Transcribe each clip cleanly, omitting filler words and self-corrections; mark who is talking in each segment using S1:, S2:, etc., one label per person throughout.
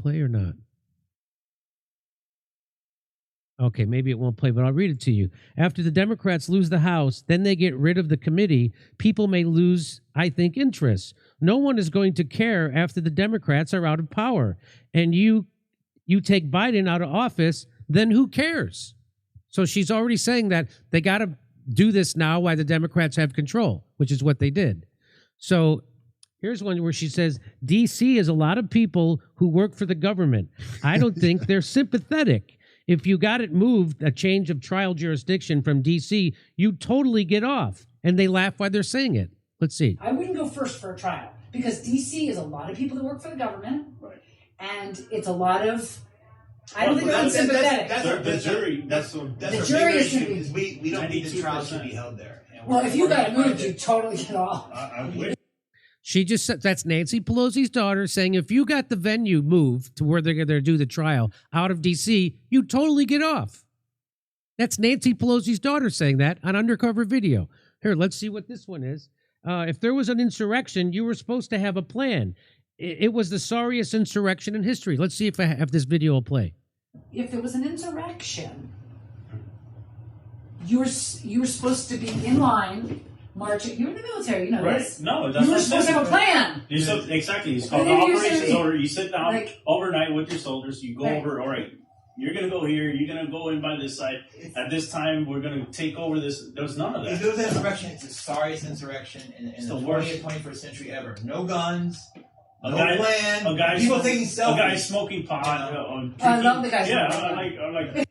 S1: play or not? Okay, maybe it won't play, but I'll read it to you. After the Democrats lose the House, then they get rid of the committee. People may lose, I think, interest. No one is going to care after the Democrats are out of power. And you take Biden out of office, then who cares? So she's already saying that they got to do this now while the Democrats have control, which is what they did. So here's one where she says, D.C. is a lot of people who work for the government. I don't think they're sympathetic. If you got it moved, a change of trial jurisdiction from D.C., you totally get off. And they laugh while they're saying it. Let's see.
S2: I wouldn't go first for a trial because D.C. is a lot of people that work for the government.
S3: Right.
S2: And it's a lot of... I don't think they're sympathetic.
S3: The jury. That's
S2: the jury is
S4: issue. Is we don't think the trial should be held there.
S2: Well, if you got it moved, you totally get off.
S3: I wish.
S1: She just said, that's Nancy Pelosi's daughter saying, if you got the venue moved to where they're going to do the trial out of D.C., you totally get off. That's Nancy Pelosi's daughter saying that on undercover video. Here, let's see what this one is. If there was an insurrection, you were supposed to have a plan. It was the sorriest insurrection in history. Let's see if this video will play.
S2: If there was an insurrection, you were supposed to be in line marching. You're in the military, you know this.
S3: No, that's
S2: you were supposed to have a plan.
S3: Exactly. It's called operations order. You sit down overnight with your soldiers. You go over. All right, you're going to go here. You're going to go in by this side. At this time, we're going to take over this. There's none of that.
S4: If there was an insurrection, it's the sorriest insurrection in the 20th, 21st century ever. No guns. No plan. People taking selfies.
S3: A guy smoking pot.
S2: I love the guys.
S3: Yeah, I like.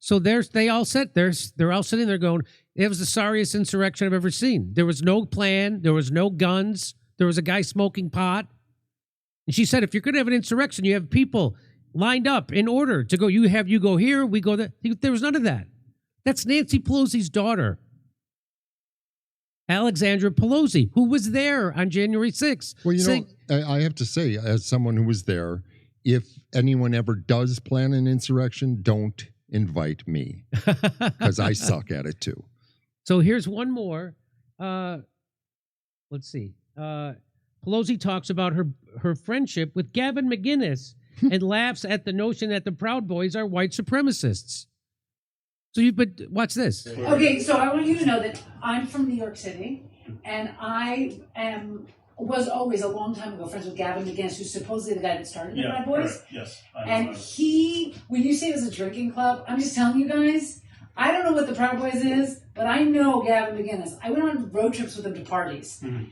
S1: So they're all sitting there going, it was the sorriest insurrection I've ever seen. There was no plan. There was no guns. There was a guy smoking pot. And she said, if you're going to have an insurrection, you have people lined up in order to go. You go here, we go there. There was none of that. That's Nancy Pelosi's daughter, Alexandra Pelosi, who was there on January 6th.
S5: Well, I have to say, as someone who was there, if anyone ever does plan an insurrection, don't invite me because I suck at it too.
S1: So here's one more. Let's see. Pelosi talks about her friendship with Gavin McInnes and laughs at the notion that the Proud Boys are white supremacists. But watch this.
S2: Okay, so I want you to know that I'm from New York City, and I was always a long time ago friends with Gavin McInnes, who's supposedly the guy that started the Proud Boys.
S3: Right. Yes.
S2: And when you say it was a drinking club, I'm just telling you guys, I don't know what the Proud Boys is, but I know Gavin McInnes. I went on road trips with him to parties. Mm-hmm.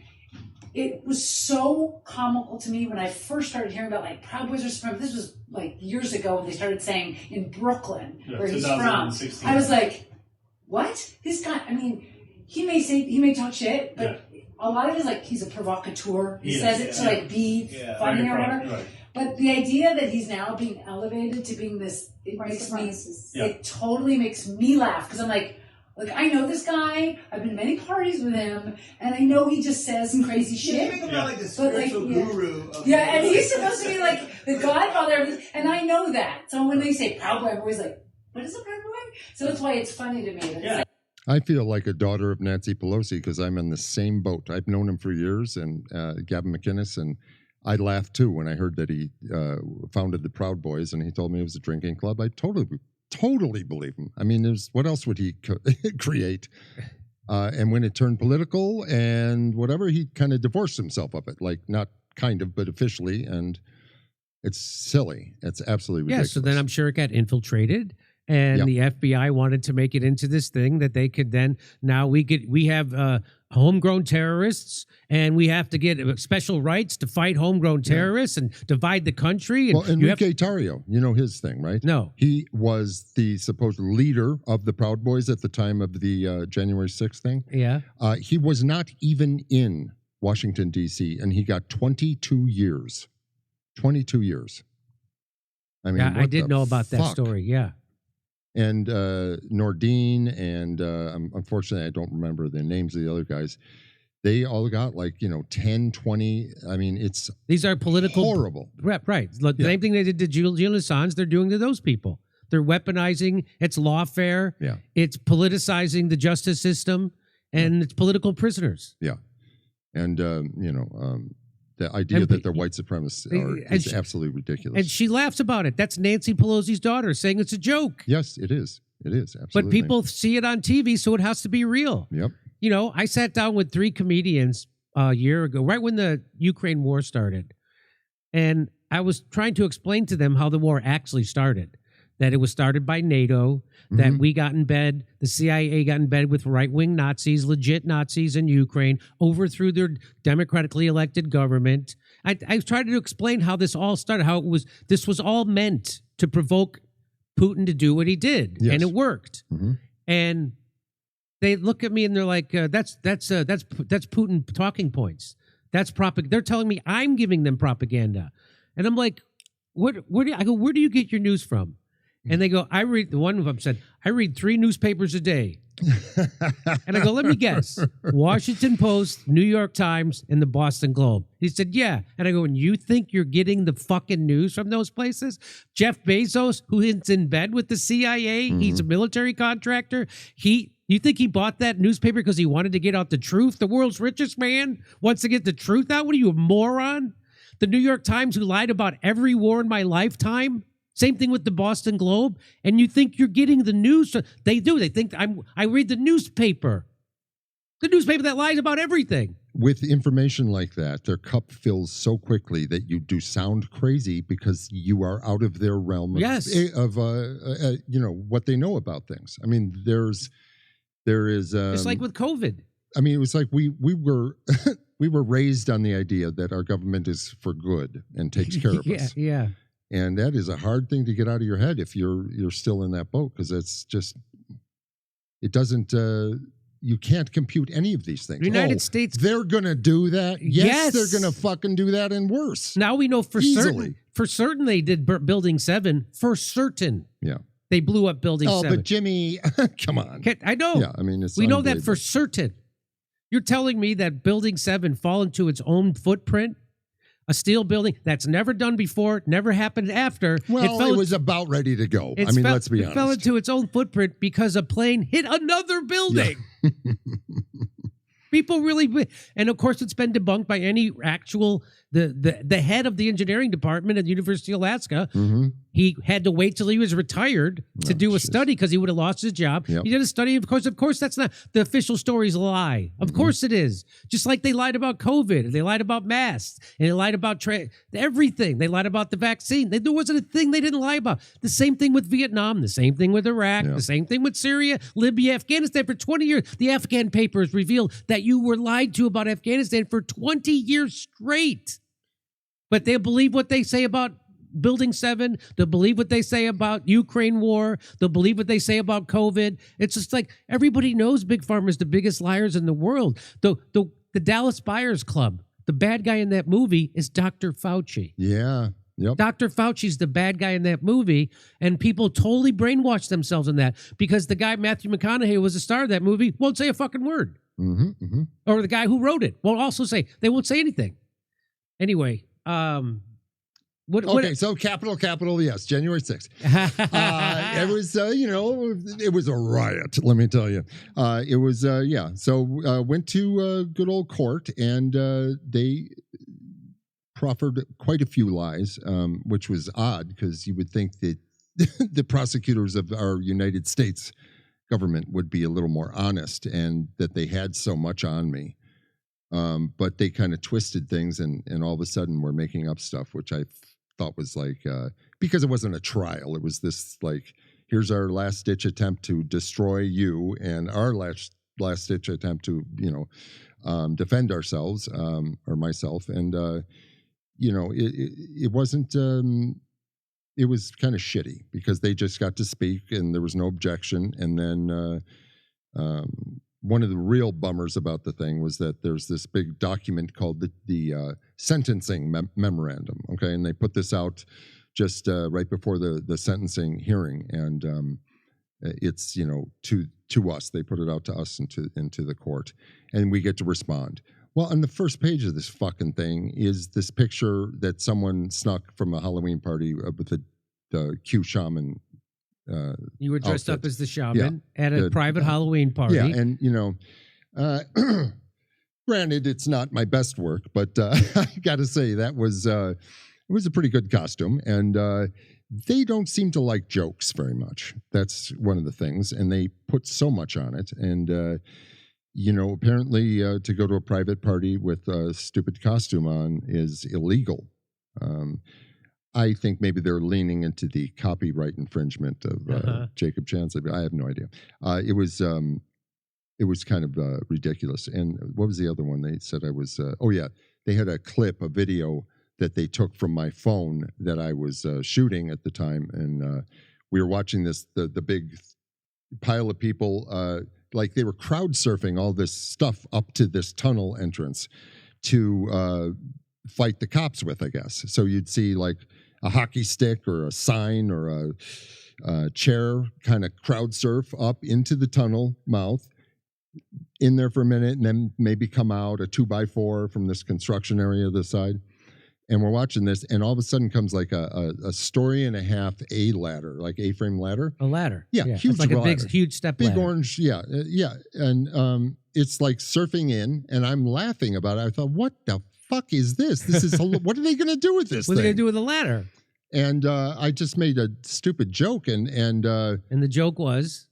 S2: It was so comical to me when I first started hearing about Proud Boys are supremacists. This was years ago when they started saying in Brooklyn, where he's from. I was like, what? This guy, I mean, he may talk shit, but a lot of it is he's a provocateur. He says it to be funny or whatever. Right. But the idea that he's now being elevated to being this, it totally makes me laugh because I'm like, I know this guy. I've been to many parties with him, and I know he just says some crazy shit.
S4: You make him like the spiritual guru.
S2: And he's supposed to be the godfather of this, and I know that. So when they say Proud Boy, I'm always like, what is a Proud Boy? So that's why it's funny to me. That it's
S5: I feel like a daughter of Nancy Pelosi because I'm in the same boat. I've known him for years, and Gavin McInnes, and I laughed too when I heard that he founded the Proud Boys, and he told me it was a drinking club. I totally believe him. I mean, what else would he create? And when it turned political and whatever, he kind of divorced himself of it, not kind of, but officially. And it's silly. It's absolutely ridiculous.
S1: Yeah, so then I'm sure it got infiltrated. And the FBI wanted to make it into this thing that they could then, now we have homegrown terrorists, and we have to get special rights to fight homegrown terrorists and divide the country. And
S5: Enrique Tarrio, you know his thing, right?
S1: No.
S5: He was the supposed leader of the Proud Boys at the time of the January 6th thing.
S1: Yeah.
S5: He was not even in Washington, D.C., and he got 22 years. 22 years. I mean,
S1: I did know about that story, yeah.
S5: And Nordine and unfortunately, I don't remember the names of the other guys. They all got 10, 20. I mean,
S1: these are political
S5: horrible.
S1: Right. The same thing they did to Julian Assange, they're doing to those people. They're weaponizing. It's lawfare.
S5: Yeah.
S1: It's politicizing the justice system, and it's political prisoners.
S5: Yeah. And the idea
S1: And
S5: that they're white supremacists is absolutely ridiculous.
S1: And she laughs about it. That's Nancy Pelosi's daughter saying it's a joke.
S5: Yes, it is. It is, absolutely.
S1: But people see it on TV, so it has to be real.
S5: Yep.
S1: You know, I sat down with 3 comedians a year ago, right when the Ukraine war started. And I was trying to explain to them how the war actually started. That it was started by NATO, that we got in bed, the CIA got in bed with right-wing Nazis, legit Nazis in Ukraine, overthrew their democratically elected government. I tried to explain how this all started, how this was all meant to provoke Putin to do what he did, and it worked. And they look at me and they're like, "That's Putin talking points. That's propaganda." They're telling me I'm giving them propaganda, and I'm like, "Where do you get your news from?" And they go, one of them said, "I read 3 newspapers a day." And I go, "Let me guess, Washington Post, New York Times, and the Boston Globe." He said, "Yeah." And I go, "And you think you're getting the fucking news from those places?" Jeff Bezos, who is in bed with the CIA, he's a military contractor. You think he bought that newspaper because he wanted to get out the truth? The world's richest man wants to get the truth out? What are you, a moron? The New York Times, who lied about every war in my lifetime? Same thing with the Boston Globe. And you think you're getting the news? They do. They think I read the newspaper. The newspaper that lies about everything.
S5: With information like that, their cup fills so quickly that you do sound crazy because you are out of their realm of what they know about things. I mean, there is.
S1: It's like with COVID.
S5: I mean, it was like we were we were raised on the idea that our government is for good and takes care of us.
S1: Yeah.
S5: And that is a hard thing to get out of your head if you're still in that boat, because it's just, it doesn't, you can't compute any of these things.
S1: The United States.
S5: They're going to do that. Yes, they're going to fucking do that and worse.
S1: Now we know for certain. For certain they did Building 7. For certain.
S5: Yeah.
S1: They blew up Building 7.
S5: Oh, but Jimmy, come on.
S1: I know.
S5: Yeah, I mean,
S1: we know that for certain. You're telling me that Building 7 fall into its own footprint? A steel building that's never done before, never happened after.
S5: Well, it was about ready to go. I mean, let's be honest.
S1: It fell into its own footprint because a plane hit another building. Yeah. People really, and of course, it's been debunked by any actual the head of the engineering department at the University of Alaska. He had to wait till he was retired to do a study because he would have lost his job. He did a study. Of course, that's not the official story's a lie. Of course it is. Just like they lied about COVID, they lied about masks, and they lied about everything. They lied about the vaccine. There wasn't a thing they didn't lie about. The same thing with Vietnam. The same thing with Iraq. The same thing with Syria, Libya, Afghanistan. For 20 years, the Afghan papers revealed that you were lied to about Afghanistan for 20 years straight. But they'll believe what they say about Building 7. They'll believe what they say about Ukraine war. They'll believe what they say about COVID. It's just like everybody knows Big Pharma is the biggest liars in the world. The Dallas Buyers Club, the bad guy in that movie is Dr. Fauci.
S5: Yeah. Yep.
S1: Dr. Fauci's the bad guy in that movie, and people totally brainwash themselves in that because the guy, Matthew McConaughey, was the star of that movie, won't say a fucking word. Or the guy who wrote it won't also say, they won't say anything. Anyway,
S5: so Capitol, yes, January 6th. It was, it was a riot, let me tell you. It was, So went to good old court, and they proffered quite a few lies, which was odd because you would think that the prosecutors of our United States government would be a little more honest and that they had so much on me. But they kind of twisted things, and all of a sudden we're making up stuff, which I thought was like, because it wasn't a trial. It was this like, here's our last ditch attempt to destroy you and our last ditch attempt to, defend ourselves, or myself. And, it wasn't, it was kind of shitty because they just got to speak and there was no objection. And then, one of the real bummers about the thing was that there's this big document called the sentencing memorandum. Okay. And they put this out just right before the sentencing hearing. And it's, to us, they put it out to us into the court, and we get to respond. Well, on the first page of this fucking thing is this picture that someone snuck from a Halloween party with the Q shaman.
S1: You were dressed up as the shaman at a private Halloween party.
S5: Yeah, and Granted, it's not my best work, but I got to say that was it was a pretty good costume, and they don't seem to like jokes very much. That's one of the things, and they put so much on it. And apparently, to go to a private party with a stupid costume on is illegal. I think maybe they're leaning into the copyright infringement of Jacob Chancellor. I have no idea. It was kind of ridiculous. And what was the other one? They said I was, they had a video that they took from my phone that I was shooting at the time. And we were watching the big pile of people, like they were crowd surfing all this stuff up to this tunnel entrance to fight the cops with, I guess. So you'd see like a hockey stick or a sign or a chair kind of crowd surf up into the tunnel mouth, in there for a minute, and then maybe come out a 2x4 from this construction area this side. And we're watching this, and all of a sudden comes like a story and a half A ladder, like A-frame ladder.
S1: A ladder.
S5: Yeah, huge
S1: it's like
S5: ladder.
S1: a big, huge step
S5: big
S1: ladder.
S5: Orange, yeah. And it's like surfing in, and I'm laughing about it. I thought, what the fuck is this? This is what are they going to do with this
S1: What are
S5: thing?
S1: they going to do with a ladder?
S5: And I just made a stupid joke, and
S1: the joke was,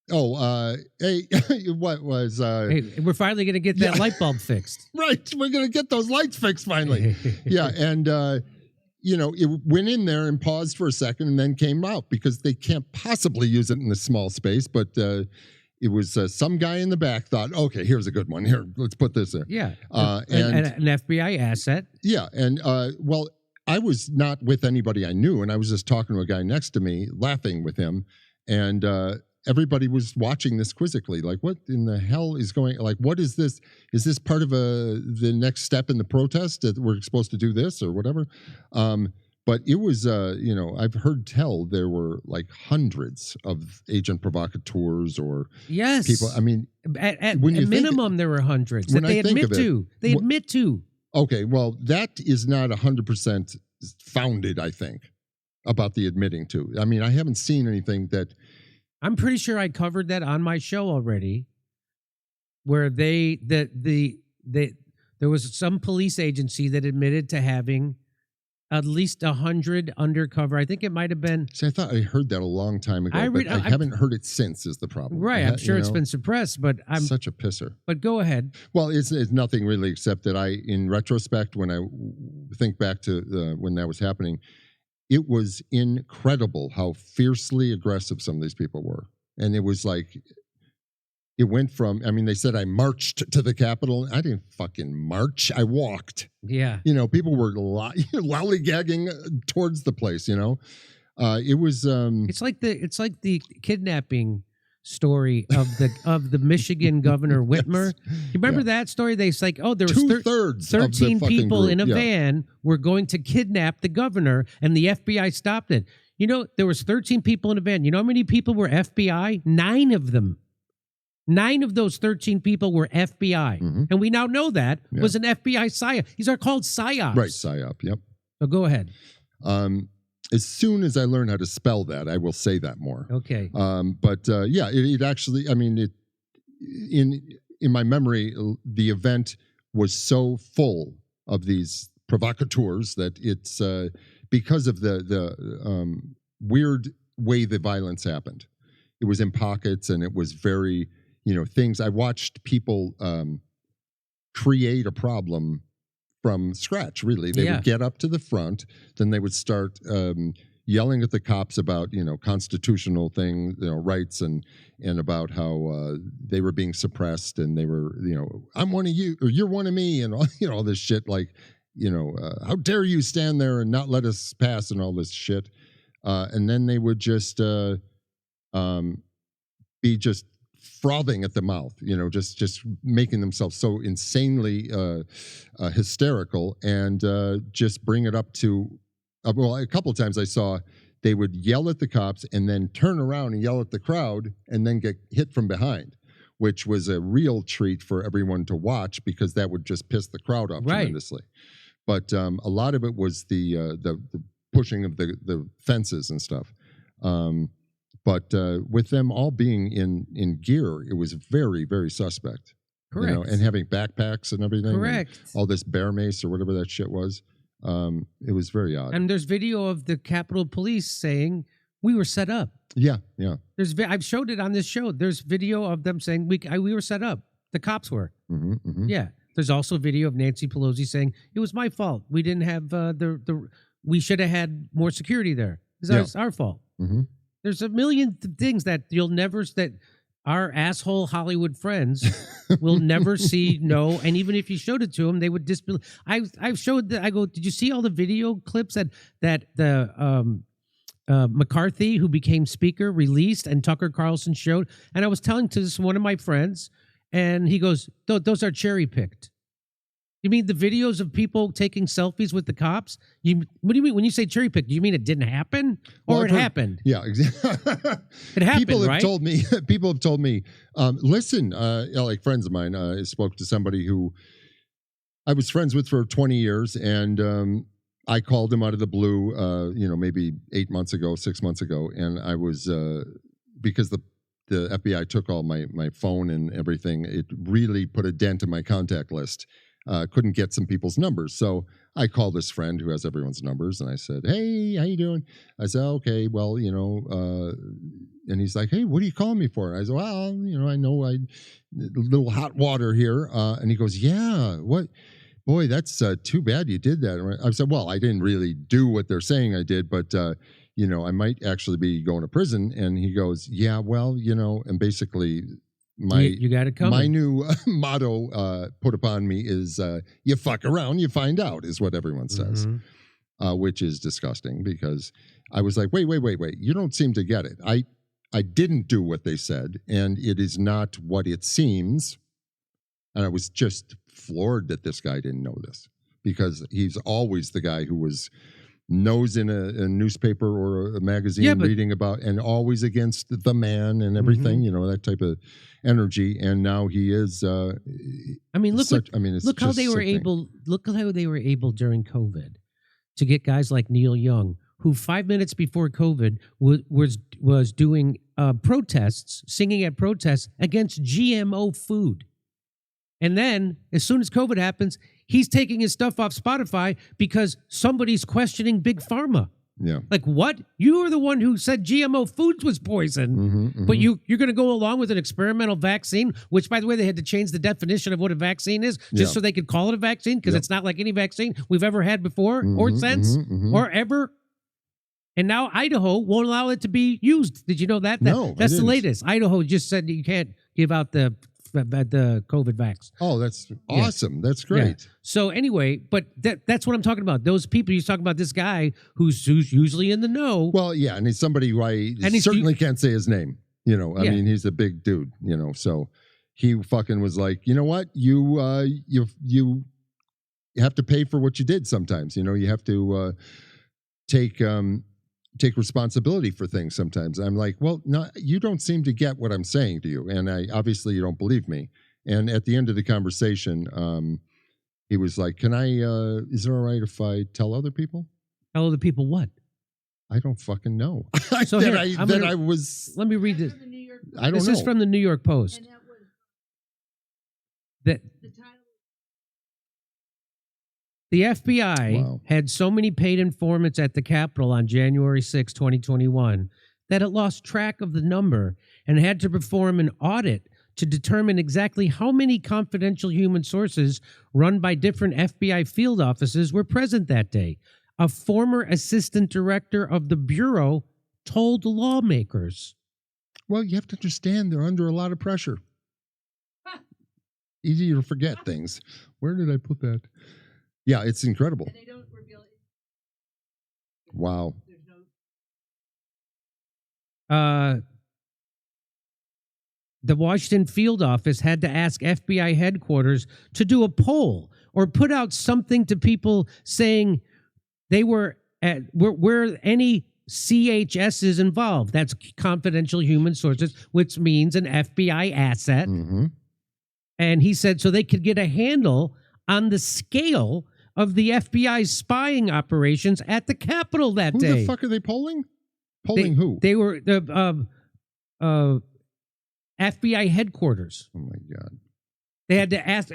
S5: hey, what was?
S1: hey, we're finally going to get that light bulb fixed.
S5: Right, we're going to get those lights fixed finally. Yeah, and it went in there and paused for a second, and then came out because they can't possibly use it in a small space. But it was some guy in the back thought, okay, here's a good one. Here, let's put this there.
S1: Yeah,
S5: and
S1: an FBI asset.
S5: Yeah, and I was not with anybody I knew, and I was just talking to a guy next to me, laughing with him, and everybody was watching this quizzically, like, what in the hell is going, like, what is this? Is this part of the next step in the protest that we're supposed to do this or whatever? But it was, I've heard tell there were like hundreds of agent provocateurs or people. I mean,
S1: at minimum, there were hundreds that they admit to. They admit to.
S5: Okay, well, that is not 100% founded, I think, about the admitting to. I mean, I haven't seen anything that...
S1: I'm pretty sure I covered that on my show already, where there was some police agency that admitted to having at least 100 undercover. I think it might have been...
S5: See, I thought I heard that a long time ago, but I haven't heard it since is the problem.
S1: Right, I'm sure it's been suppressed, but I'm...
S5: Such a pisser.
S1: But go ahead.
S5: Well, it's nothing really except that in retrospect, when I think back to when that was happening, it was incredible how fiercely aggressive some of these people were. And it was like... It went from, I mean, they said I marched to the Capitol. I didn't fucking march. I walked.
S1: Yeah.
S5: People were lollygagging towards the place, It was...
S1: It's like the kidnapping story of the Michigan Governor Whitmer. You remember that story? They say, there was 13 people in a van were going to kidnap the governor, and the FBI stopped it. There was 13 people in a van. You know how many people were FBI? 9 of them. 9 of those 13 people were FBI. Mm-hmm. And we now know that was an FBI PSYOP. These are called PSYOPs.
S5: Right, PSYOP, yep.
S1: So go ahead.
S5: As soon as I learn how to spell that, I will say that more.
S1: Okay.
S5: It actually, I mean, in my memory, the event was so full of these provocateurs that it's because of the weird way the violence happened. It was in pockets, and it was very... things. I watched people create a problem from scratch, really. They would get up to the front, then they would start yelling at the cops about, constitutional things, rights and about how they were being suppressed, and they were, I'm one of you, or you're one of me, and all this shit, like, how dare you stand there and not let us pass, and all this shit. And then they would just be just frothing at the mouth, just making themselves so insanely hysterical, and just bring it up to, a couple of times I saw they would yell at the cops and then turn around and yell at the crowd and then get hit from behind, which was a real treat for everyone to watch, because that would just piss the crowd off tremendously. But a lot of it was the pushing of the fences and stuff. But with them all being in gear, it was very, very suspect.
S1: Correct.
S5: and having backpacks and everything.
S1: Correct.
S5: And all this bear mace or whatever that shit was. It was very odd.
S1: And there's video of the Capitol Police saying we were set up.
S5: Yeah.
S1: I've showed it on this show. There's video of them saying we were set up. The cops were. Yeah. There's also video of Nancy Pelosi saying it was my fault. We didn't have we should have had more security there. It's our fault. There's a million things that that our asshole Hollywood friends will never see. No, and even if you showed it to them, they would disbelieve. I've showed that. I go, did you see all the video clips that the McCarthy, who became speaker, released and Tucker Carlson showed? And I was telling to this one of my friends, and he goes, those are cherry picked. You mean the videos of people taking selfies with the cops? What do you mean when you say cherry picked? Do you mean it didn't happen, or it happened?
S5: Yeah, exactly.
S1: It happened.
S5: People have
S1: right?
S5: told me. People have told me. Listen, like friends of mine. I spoke to somebody who I was friends with for 20 years, and I called him out of the blue. Maybe 6 months ago, and I was because the FBI took all my phone and everything. It really put a dent in my contact list. Couldn't get some people's numbers. So I called this friend who has everyone's numbers, and I said, hey, how you doing? I said, okay, well, and he's like, hey, what are you calling me for? I said, well, I know a little hot water here. And he goes, yeah, what? Boy, that's too bad you did that. I said, well, I didn't really do what they're saying I did, but, I might actually be going to prison. And he goes, yeah, well, and basically
S1: you got it coming.
S5: My new motto put upon me is you fuck around, you find out, is what everyone says, which is disgusting because I was like, wait. You don't seem to get it. I didn't do what they said, and it is not what it seems. And I was just floored that this guy didn't know this because he's always the guy who was nose in a newspaper or a magazine reading about and always against the man and everything, that type of energy. And now he is.
S1: Look how they were able. Look how they were able during COVID to get guys like Neil Young, who 5 minutes before COVID was doing protests, singing at protests against GMO food. And then, as soon as COVID happens, he's taking his stuff off Spotify because somebody's questioning Big Pharma.
S5: Yeah.
S1: Like, what? You were the one who said GMO foods was poison, but you're going to go along with an experimental vaccine, which, by the way, they had to change the definition of what a vaccine is just so they could call it a vaccine because it's not like any vaccine we've ever had before or since or ever. And now Idaho won't allow it to be used. Did you know that?
S5: No,
S1: that's the latest. Idaho just said you can't give out the COVID vax.
S5: Oh, that's awesome. Yeah. That's great.
S1: Yeah. So anyway, but that's what I'm talking about. Those people, you're talking about this guy who's usually in the know.
S5: Well, yeah, and he's somebody who I certainly can't say his name. I mean, he's a big dude, so he fucking was like, you know what? You have to pay for what you did sometimes. You have to take responsibility for things sometimes. I'm like, well, no, you don't seem to get what I'm saying to you. And obviously you don't believe me. And at the end of the conversation, he was like, is it all right if I tell other people?
S1: Tell other people what?
S5: I don't fucking know.
S1: So
S5: let
S1: me read this.
S5: I don't know.
S1: This is from the New York Post. The FBI had so many paid informants at the Capitol on January 6, 2021, that it lost track of the number and had to perform an audit to determine exactly how many confidential human sources run by different FBI field offices were present that day. A former assistant director of the Bureau told lawmakers.
S5: Well, you have to understand they're under a lot of pressure. Easy to forget things. Where did I put that? Yeah, it's incredible.
S2: And they don't reveal it.
S5: Wow.
S1: The Washington field office had to ask FBI headquarters to do a poll or put out something to people saying they were where any CHS is involved. That's confidential human sources, which means an FBI asset. And he said so they could get a handle on the scale of the FBI's spying operations at the Capitol that day.
S5: Who the fuck are they polling? Who?
S1: They were the FBI headquarters.
S5: Oh my God.
S1: They had to ask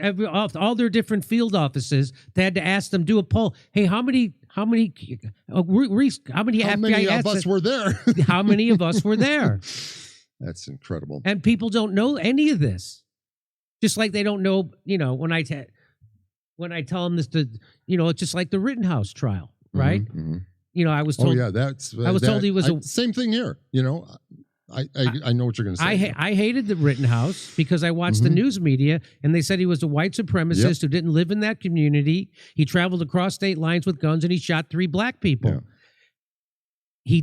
S1: all their different field offices. They had to ask them, do a poll. Hey, how many FBI
S5: of us were there?
S1: How many of us were there?
S5: That's incredible.
S1: And people don't know any of this. Just like they don't know, when I tell them this, it's just like the Rittenhouse trial, right?
S5: Mm-hmm.
S1: I was told.
S5: Oh yeah, I was
S1: told he was
S5: same thing here. I know what you're going to say.
S1: I hated the Rittenhouse because I watched the news media and they said he was a white supremacist who didn't live in that community. He traveled across state lines with guns and he shot 3 black people. Yeah.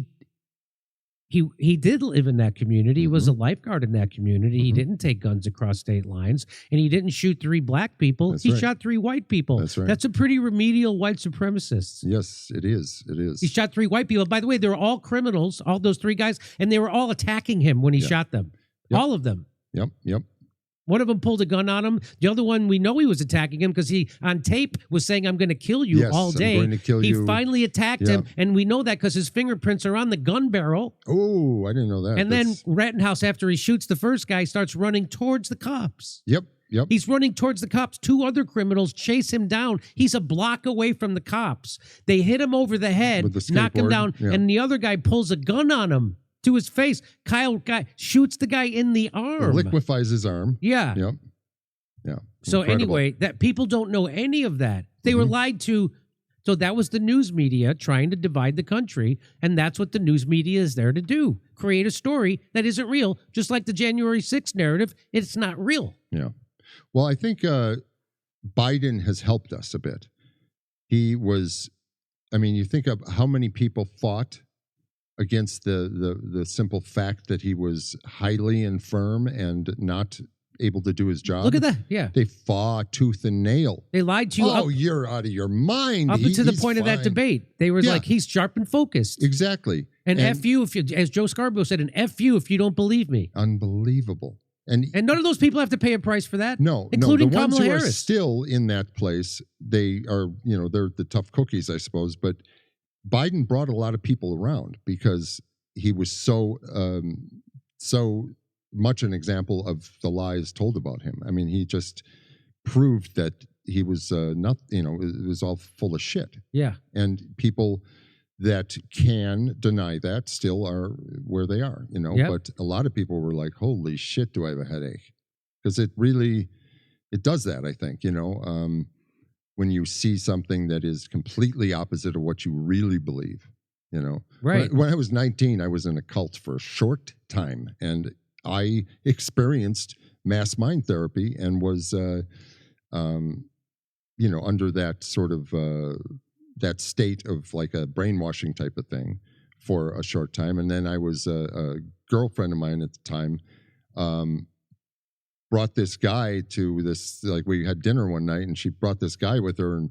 S1: He did live in that community. He was a lifeguard in that community. He didn't take guns across state lines, and he didn't shoot 3 black people. He shot 3 white people.
S5: That's right.
S1: That's a pretty remedial white supremacist.
S5: Yes, it is. It is.
S1: He shot 3 white people. By the way, they were all criminals, all those 3 guys, and they were all attacking him when he shot them. Yep. All of them.
S5: Yep.
S1: One of them pulled a gun on him. The other one, we know he was attacking him because he, on tape, was saying, I'm going to kill you all day.
S5: I'm going to kill you.
S1: He finally attacked him, and we know that because his fingerprints are on the gun barrel.
S5: Oh, I didn't know that.
S1: And then Rittenhouse, after he shoots the first guy, starts running towards the cops.
S5: Yep.
S1: He's running towards the cops. 2 other criminals chase him down. He's a block away from the cops. They hit him over the head, knock him down, and the other guy pulls a gun on him to his face. Kyle shoots the guy in the arm.
S5: Liquefies his arm.
S1: Yeah.
S5: Yep. Yeah.
S1: So
S5: Incredible.
S1: anyway, that people don't know any of that. They were lied to. So that was the news media trying to divide the country. And that's what the news media is there to do. Create a story that isn't real. Just like the January 6th narrative. It's not real.
S5: Yeah. Well, I think Biden has helped us a bit. He was, you think of how many people fought against the simple fact that he was highly infirm and not able to do his job.
S1: Look at that. Yeah.
S5: They fought tooth and nail.
S1: They lied to you.
S5: Oh, you're out of your mind.
S1: Up to the point of that debate. They were like, he's sharp and focused.
S5: Exactly.
S1: And F you, as Joe Scarborough said, and F you if you don't believe me.
S5: Unbelievable. And
S1: none of those people have to pay a price for that.
S5: No,
S1: including
S5: the ones
S1: Kamala
S5: who
S1: Harris.
S5: are still in that place, they are, they're the tough cookies, I suppose. But Biden brought a lot of people around because he was so much an example of the lies told about him. He just proved that he was not, it was all full of shit.
S1: Yeah.
S5: And people that can deny that still are where they are, But a lot of people were like, holy shit, do I have a headache? Because it does that, I think, when you see something that is completely opposite of what you really believe, Right. When I was 19, I was in a cult for a short time, and I experienced mass mind therapy and was, under that sort of that state of like a brainwashing type of thing for a short time. And then I was a girlfriend of mine at the time brought this guy to this, like we had dinner one night and she brought this guy with her and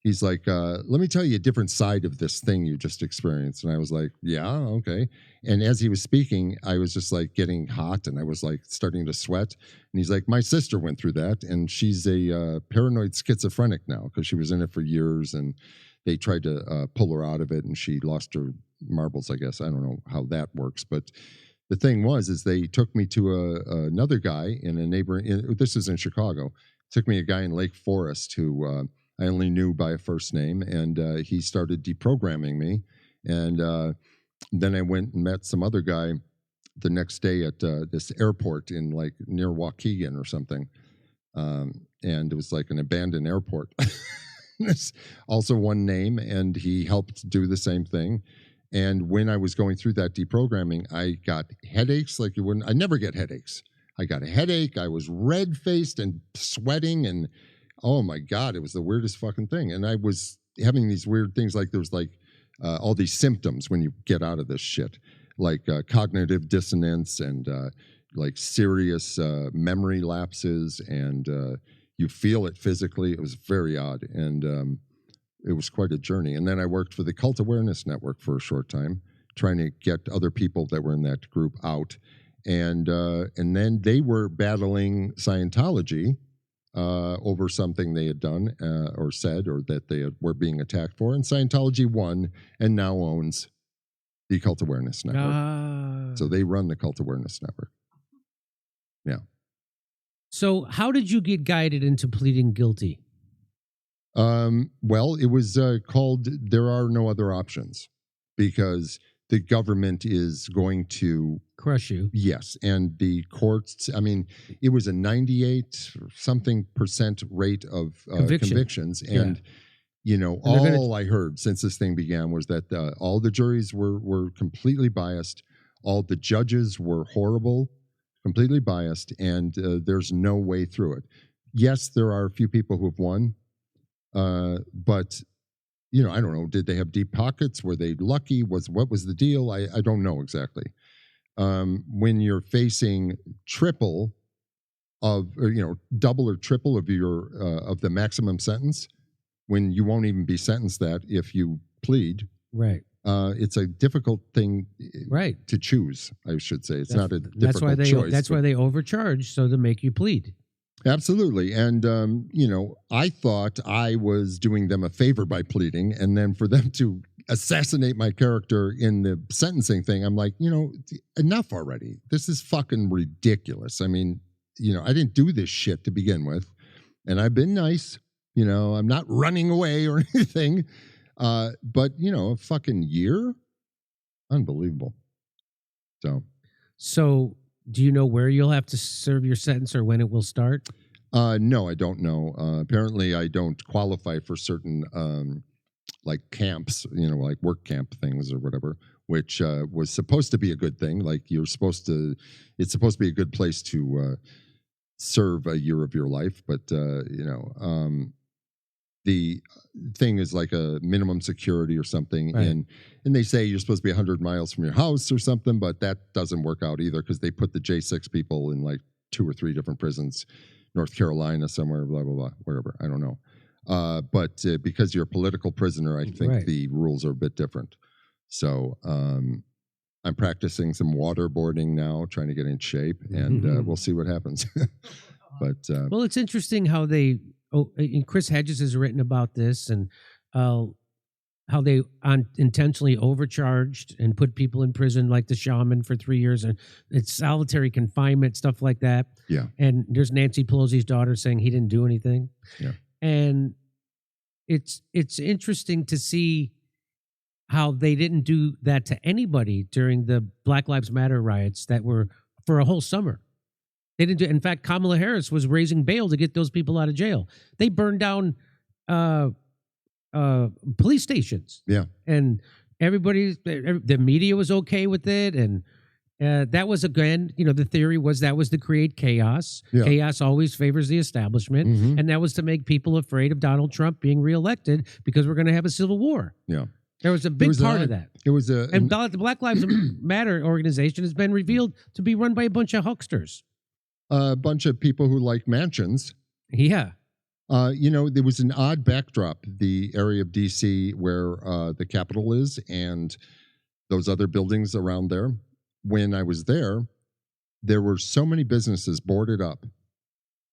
S5: he's like, let me tell you a different side of this thing you just experienced. And I was like, yeah, okay. And as he was speaking, I was just like getting hot and I was like starting to sweat. And he's like, my sister went through that and she's a paranoid schizophrenic now because she was in it for years and they tried to pull her out of it and she lost her marbles, I guess. I don't know how that works. But the thing is they took me to another guy in a neighboring, this is in Chicago, took me a guy in Lake Forest who I only knew by a first name, and he started deprogramming me. And then I went and met some other guy the next day at this airport in like near Waukegan or something. And it was like an abandoned airport. It's also one name, and he helped do the same thing. And when I was going through that deprogramming, I got headaches like you wouldn't. I never get headaches. I got a headache. I was red-faced and sweating, and oh my God, it was the weirdest fucking thing. And I was having these weird things, like there was like all these symptoms when you get out of this shit, like cognitive dissonance and like serious memory lapses, and you feel it physically. It was very odd, and it was quite a journey. And then I worked for the Cult Awareness Network for a short time, trying to get other people that were in that group out. And then they were battling Scientology over something they had done or said, or that they were being attacked for. And Scientology won and now owns the Cult Awareness Network. So they run the Cult Awareness Network. Yeah.
S1: So how did you get guided into pleading guilty?
S5: Well, it was called "There Are No Other Options," because the government is going to
S1: crush you.
S5: Yes, and the courts. I mean, it was a 98% rate of convictions, and all I heard since this thing began was that all the juries were completely biased, all the judges were horrible, completely biased, and there's no way through it. Yes, there are a few people who have won. But I don't know. Did they have deep pockets? Were they lucky? What was the deal? I don't know exactly. When you're facing triple of, double or triple of your of the maximum sentence, when you won't even be sentenced that if you plead,
S1: right?
S5: It's a difficult thing,
S1: right,
S5: to choose. I should say it's not a difficult choice.
S1: That's why they overcharge, so to make you plead.
S5: Absolutely. And, I thought I was doing them a favor by pleading. And then for them to assassinate my character in the sentencing thing, I'm like, enough already. This is fucking ridiculous. I mean, I didn't do this shit to begin with. And I've been nice. I'm not running away or anything. But, a fucking year? Unbelievable. So.
S1: Do you know where you'll have to serve your sentence or when it will start?
S5: No, I don't know. Apparently, I don't qualify for certain like camps, like work camp things or whatever, which was supposed to be a good thing. Like it's supposed to be a good place to serve a year of your life. But, the thing is like a minimum security or something. Right. And they say you're supposed to be 100 miles from your house or something, but that doesn't work out either because they put the J6 people in like 2 or 3 different prisons, North Carolina somewhere, blah, blah, blah, wherever. I don't know. But because you're a political prisoner, I think the rules are a bit different. So I'm practicing some waterboarding now, trying to get in shape, and we'll see what happens. But
S1: well, it's interesting how they... and Chris Hedges has written about this and how they intentionally overcharged and put people in prison like the shaman for 3 years, and it's solitary confinement, stuff like that.
S5: Yeah.
S1: And there's Nancy Pelosi's daughter saying he didn't do anything.
S5: Yeah.
S1: And it's interesting to see how they didn't do that to anybody during the Black Lives Matter riots that were for a whole summer. They didn't do. In fact, Kamala Harris was raising bail to get those people out of jail. They burned down police stations.
S5: Yeah,
S1: and the media was okay with it, and that was again, the theory was that was to create chaos. Yeah. Chaos always favors the establishment, and that was to make people afraid of Donald Trump being reelected because we're going to have a civil war.
S5: Yeah.
S1: There was a big part of that.
S5: It was
S1: and the Black Lives Matter organization has been revealed to be run by a bunch of hucksters.
S5: A bunch of people who like mansions.
S1: Yeah.
S5: There was an odd backdrop, the area of D.C. where the Capitol is and those other buildings around there. When I was there were so many businesses boarded up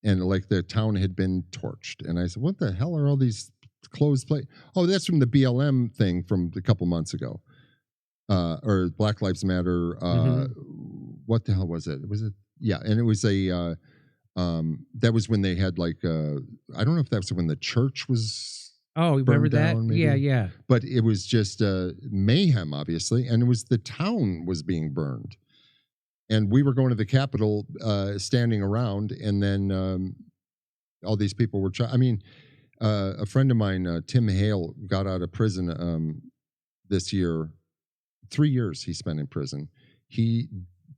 S5: and like the town had been torched. And I said, what the hell are all these closed places? Oh, that's from the BLM thing from a couple months ago. Or Black Lives Matter. What the hell was it? Was it? Yeah, and it was that was when they had like I don't know if that was when the church was
S1: remember that?
S5: Down, maybe.
S1: Yeah.
S5: But it was just mayhem, obviously, and it was the town was being burned. And we were going to the Capitol, standing around, and then all these people were a friend of mine, Tim Hale, got out of prison this year. 3 years he spent in prison. He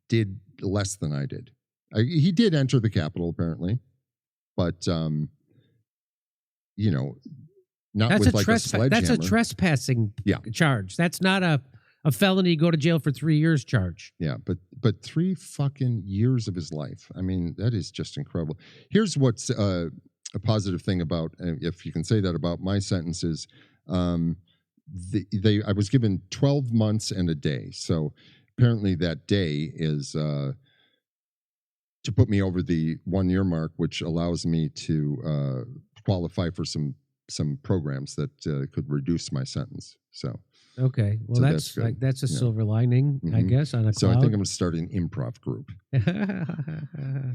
S5: did less than I did. He did enter the Capitol apparently, but not with like a sledgehammer.
S1: That's a trespassing charge. That's not a felony go to jail for 3 years charge.
S5: Yeah, but 3 fucking years of his life. I mean, that is just incredible. Here's what's a positive thing about, if you can say that about my sentences. I was given 12 months and a day. So apparently that day is to put me over the 1 year mark, which allows me to qualify for some programs that could reduce my sentence. So
S1: okay, well that's a silver lining, I guess, on a cloud.
S5: So I think I'm going to start an improv group.